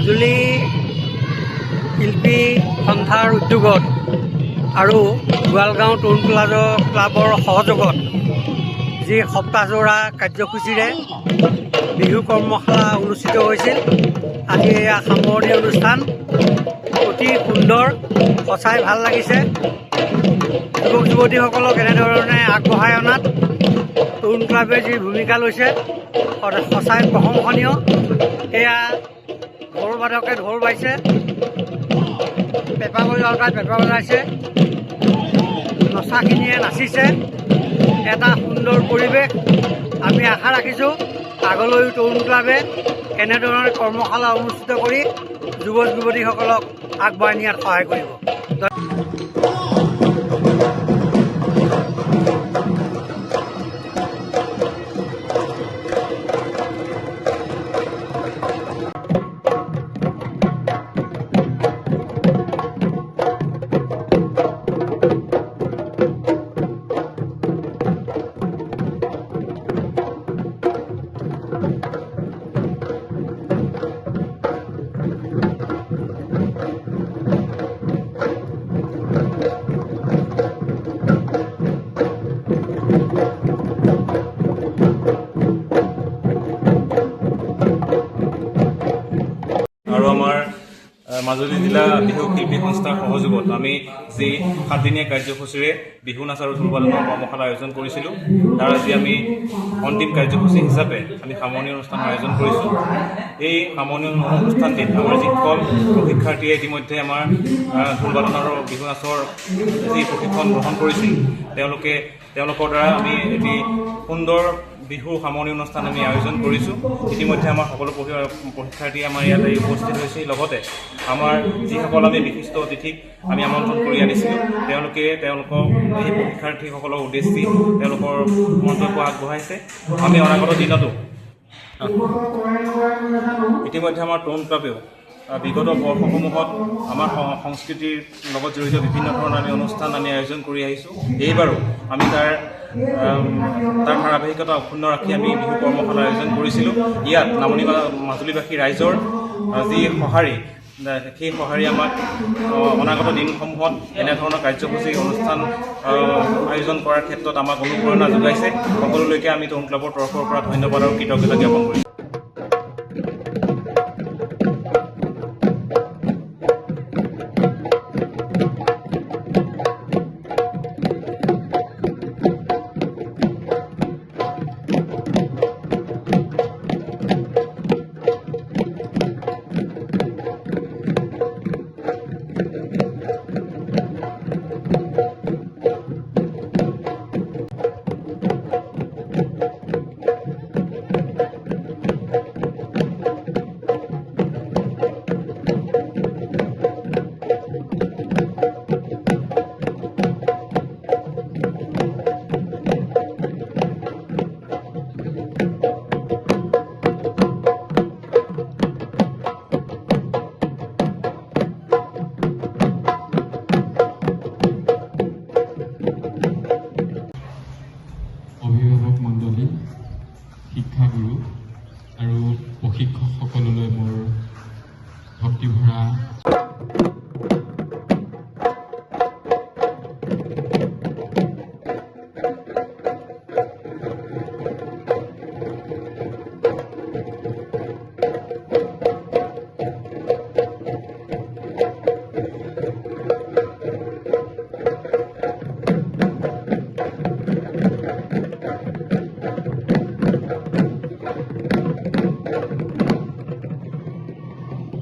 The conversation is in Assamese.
মাজুলী শিল্পী সন্থাৰ উদ্যোগত আৰু গোৱালগাঁও তৰুণ ক্লাবৰ সহযোগত যি সপ্তাহজোৰা কাৰ্যসূচীৰে বিহু কৰ্মশালা অনুষ্ঠিত হৈছিল। আজি এয়া সামৰণি অনুষ্ঠান অতি সুন্দৰ, সঁচাই ভাল লাগিছে। যুৱক যুৱতীসকলক এনেধৰণে আগবঢ়াই অনাত তৰুণ ক্লাবে যি ভূমিকা লৈছে সঁচাই প্ৰশংসনীয়। এয়া ঢোল বাদকে ঢোল বাইছে, পেঁপা বজাওতাই পেঁপা বজাইছে, নচাখিনিয়ে নাচিছে। এটা সুন্দৰ পৰিৱেশ। আমি আশা ৰাখিছোঁ আগলৈও তৰুণ ক্লাবে এনেধৰণৰ কৰ্মশালা অনুষ্ঠিত কৰি যুৱক যুৱতীসকলক আগবঢ়াই নিয়াত সহায় কৰিব। আৰু আমাৰ মাজুলী জিলা বিহু শিল্পী সংস্থাৰ সহযোগত আমি যি 7 দিনীয়া কাৰ্যসূচীৰে বিহু নাচ আৰু ঢোল বাদনৰ কৰ্মশালা আয়োজন কৰিছিলোঁ, তাৰ আজি আমি অন্তিম কাৰ্যসূচী হিচাপে আমি সামৰণি অনুষ্ঠানৰ আয়োজন কৰিছোঁ। এই সামৰণি অনুষ্ঠানটিত আমাৰ যিসকল প্ৰশিক্ষাৰ্থীয়ে ইতিমধ্যে আমাৰ ঢোল বাদন আৰু বিহু নাচৰ যি প্ৰশিক্ষণ গ্ৰহণ কৰিছিল, তেওঁলোকৰ দ্বাৰা আমি এটি সুন্দৰ বিহু সামৰণি অনুষ্ঠান আমি আয়োজন কৰিছোঁ। ইতিমধ্যে আমাৰ সকলো পৰীক্ষাৰ্থী আমাৰ ইয়াত উপস্থিত হৈছে। লগতে আমাৰ যিসকল আমি বিশিষ্ট অতিথিক আমি আমন্ত্ৰণ কৰি আনিছিলোঁ, তেওঁলোকক এই পৰীক্ষাৰ্থীসকলৰ উদ্দেশ্যি তেওঁলোকৰ মন্তব্য আগবঢ়াইছে। আমি অনাগত দিনতো ইতিমধ্যে আমাৰ তৰুণ ক্লাবেও বিগত বৰ্ষসমূহত আমাৰ সংস্কৃতিৰ লগত জড়িত বিভিন্ন ধৰণৰ আমি অনুষ্ঠান আমি আয়োজন কৰি আহিছোঁ। এইবাৰো আমি তাৰ ধাৰাবাহিকতা অক্ষুণ্ণ ৰাখি আমি বিহু কৰ্মশালা আয়োজন কৰিছিলোঁ। ইয়াত নামনি মাজুলীবাসী ৰাইজৰ যি সঁহাৰি, সেই সঁহাৰি আমাক অনাগত দিনসমূহত এনেধৰণৰ কাৰ্যসূচী অনুষ্ঠান আয়োজন কৰাৰ ক্ষেত্ৰত আমাক অনুপ্ৰেৰণা যোগাইছে। সকলোলৈকে আমি তৰুণ ক্লাবৰ তৰফৰ পৰা ধন্যবাদ আৰু কৃতজ্ঞতা জ্ঞাপন কৰিছোঁ।